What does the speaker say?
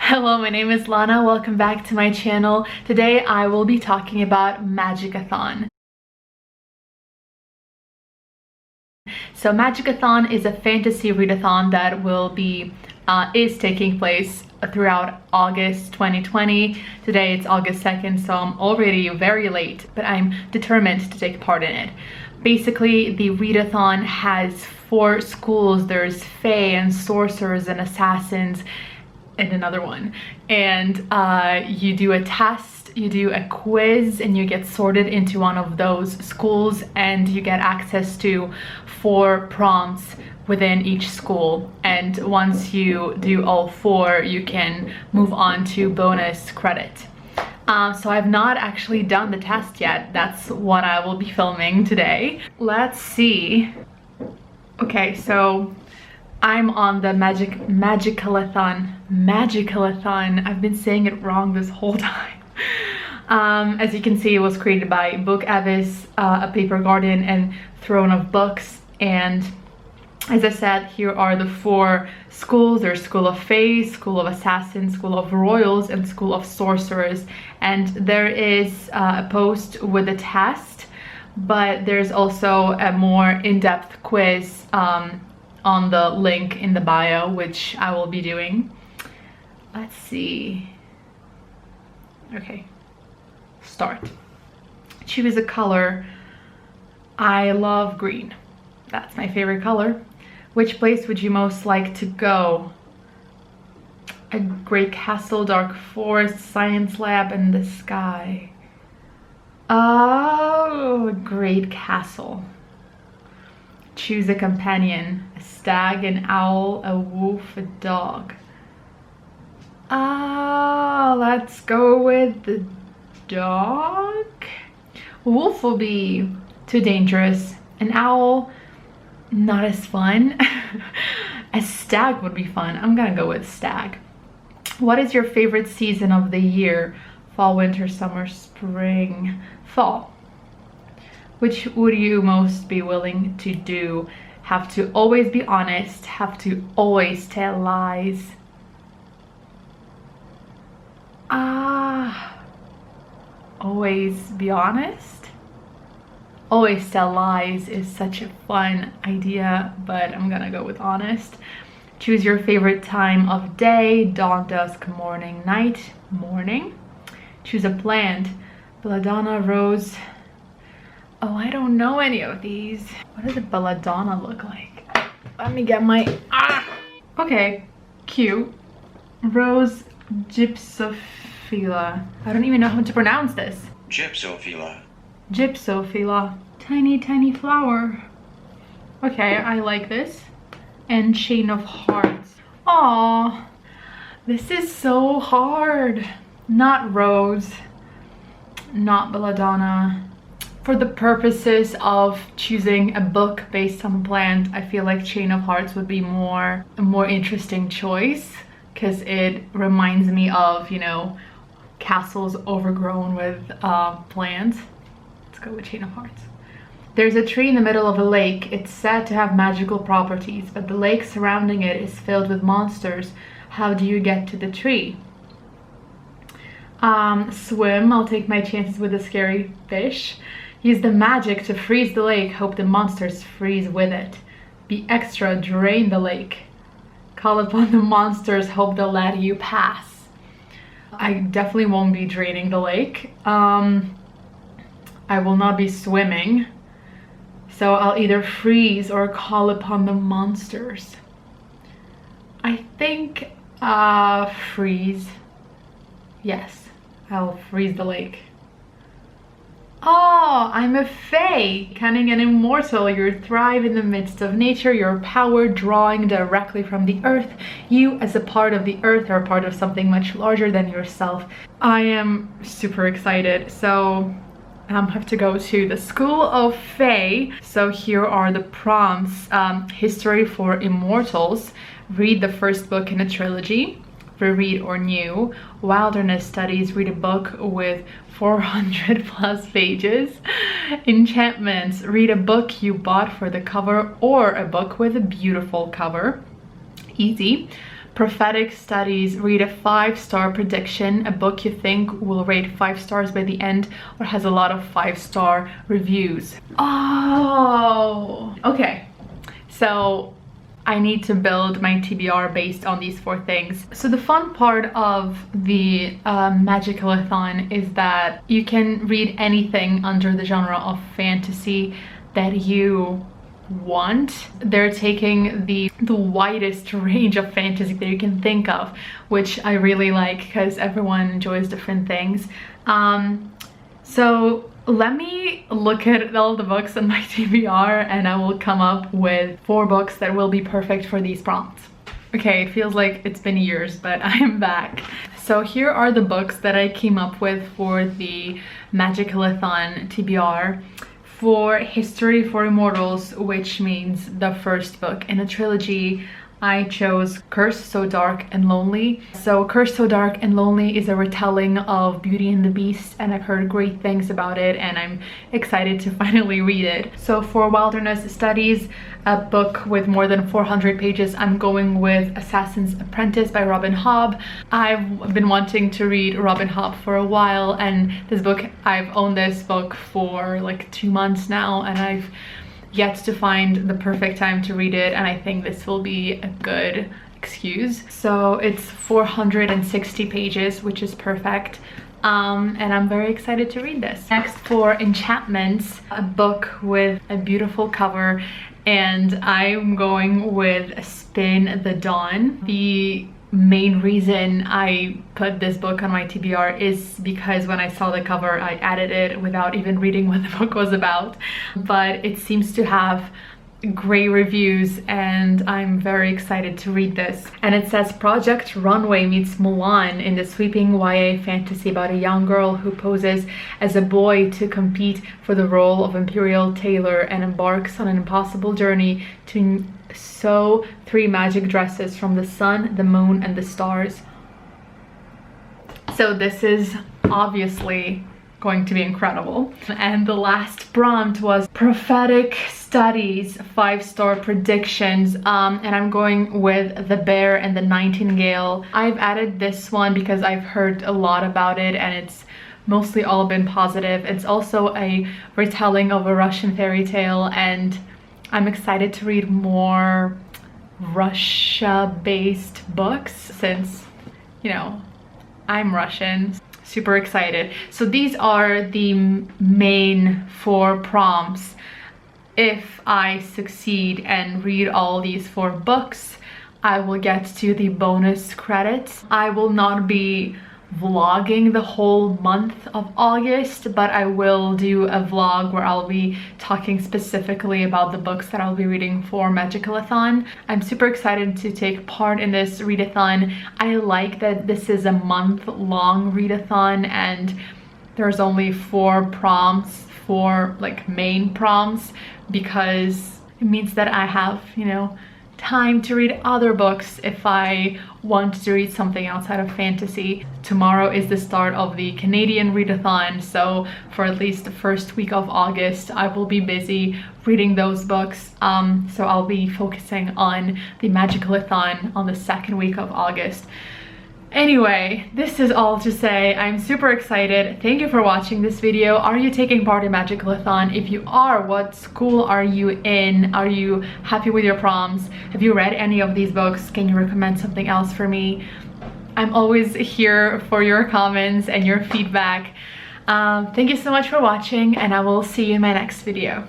Hello, my name is Lana. Welcome back to my channel. Today I will be talking about Magicalathon. So Magicalathon is a fantasy readathon that is taking place throughout August 2020. Today it's August 2nd, so I'm already very late, but I'm determined to take part in it. Basically, the readathon has 4 schools. There's Fae and Sorcerers and Assassins and another one. And you do a test, you do a quiz, and you get sorted into one of those schools, and you get access to 4 prompts within each school. And once you do all 4, you can move on to bonus credit. So I've not actually done the test yet. That's what I will be filming today. Let's see. Okay, so I'm on the Magicalathon. I've been saying it wrong this whole time. As you can see, it was created by Book Avis, A Paper Garden, and Throne of Books. And as I said, here are the 4 schools. There's School of Fae, School of Assassins, School of Royals, and School of Sorcerers. And there is a post with a test, but there's also a more in-depth quiz on the link in the bio, which I will be doing. Let's see. Okay, start. Choose a color. I love green. That's my favorite color. Which place would you most like to go? A great castle, dark forest, science lab, and the sky. Oh, a great castle. Choose a companion. A stag, an owl, a wolf, a dog. Let's go with the dog. Wolf will be too dangerous. An owl, not as fun. A stag would be fun. I'm gonna go with stag. What is your favorite season of the year? Fall, winter, summer, spring. Fall. Which would you most be willing to do? Have to always be honest. Have to always tell lies. Always be honest. Always tell lies is such a fun idea, but I'm gonna go with honest. Choose your favorite time of day. Dawn, dusk, morning, night. Morning. Choose a plant. Belladonna, rose. Oh, I don't know any of these. What does a belladonna look like? Let me get my... Okay, cute. Rose gypsophila. I don't even know how to pronounce this. Gypsophila. Gypsophila. Tiny, tiny flower. Okay, I like this. And chain of hearts. Aww, this is so hard. Not rose. Not belladonna. For the purposes of choosing a book based on a plant, I feel like Chain of Hearts would be a more interesting choice, because it reminds me of, you know, castles overgrown with plants. Let's go with Chain of Hearts. There's a tree in the middle of a lake. It's said to have magical properties, but the lake surrounding it is filled with monsters. How do you get to the tree? Swim. I'll take my chances with a scary fish. Use the magic to freeze the lake. Hope the monsters freeze with it. Be extra. Drain the lake. Call upon the monsters. Hope they'll let you pass. I definitely won't be draining the lake. I will not be swimming. So I'll either freeze or call upon the monsters. I think freeze. Yes, I'll freeze the lake. Oh, I'm a fae, cunning and immortal. You thrive in the midst of nature. Your power drawing directly from the earth. You, as a part of the earth, are part of something much larger than yourself. I am super excited. So I have to go to the School of Fae. So here are the prompts. History for Immortals. Read the first book in a trilogy. Reread or new. Wilderness Studies. Read a book with 400 plus pages. Enchantments. Read a book you bought for the cover or a book with a beautiful cover. Easy. Prophetic Studies, read a 5-star prediction, a book you think will rate 5 stars by the end or has a lot of 5-star reviews. Oh, okay. So I need to build my TBR based on these 4 things. So the fun part of the Magicalathon is that you can read anything under the genre of fantasy that you want. They're taking the widest range of fantasy that you can think of, which I really like because everyone enjoys different things. So let me look at all the books on my TBR and I will come up with 4 books that will be perfect for these prompts. Okay, it feels like it's been years, but I am back. So here are the books that I came up with for the Magicalathon TBR. For History for Immortals, which means the first book in a trilogy, I chose Cursed So Dark and Lonely. So Cursed So Dark and Lonely is a retelling of Beauty and the Beast, and I've heard great things about it and I'm excited to finally read it. So for Wilderness Studies, a book with more than 400 pages, I'm going with Assassin's Apprentice by Robin Hobb. I've been wanting to read Robin Hobb for a while, and this book, I've owned this book for like 2 months now and I've yet to find the perfect time to read it, and I think this will be a good excuse. So it's 460 pages, which is perfect. And I'm very excited to read this. Next, for Enchantments, a book with a beautiful cover, and I'm going with Spin the Dawn. The main reason I put this book on my TBR is because when I saw the cover, I added it without even reading what the book was about. But it seems to have great reviews and I'm very excited to read this. And it says Project Runway meets Mulan in the sweeping YA fantasy about a young girl who poses as a boy to compete for the role of Imperial Tailor and embarks on an impossible journey to sew 3 magic dresses from the sun, the moon, and the stars. So this is obviously going to be incredible. And the last prompt was Prophetic Studies, 5-star predictions, and I'm going with The Bear and the Nightingale. I've added this one because I've heard a lot about it and it's mostly all been positive. It's also a retelling of a Russian fairy tale, and I'm excited to read more Russia-based books since, you know, I'm Russian. Super excited. So these are the main 4 prompts. If I succeed and read all these 4 books, I will get to the bonus credits. I will not be vlogging the whole month of August, but I will do a vlog where I'll be talking specifically about the books that I'll be reading for Magicalathon. I'm super excited to take part in this readathon. I like that this is a month-long readathon and there's only 4 prompts, 4 like main prompts, because it means that I have, you know, time to read other books if I want to read something outside of fantasy. Tomorrow is the start of the Canadian readathon, so for at least the first week of August I will be busy reading those books. So I'll be focusing on the Magicalathon on the 2nd week of August. Anyway, this is all to say I'm super excited. Thank you for watching this video. Are you taking part in Magicalathon? If you are, what school are you in? Are you happy with your prompts? Have you read any of these books? Can you recommend something else for me? I'm always here for your comments and your feedback. Thank you so much for watching, and I will see you in my next video.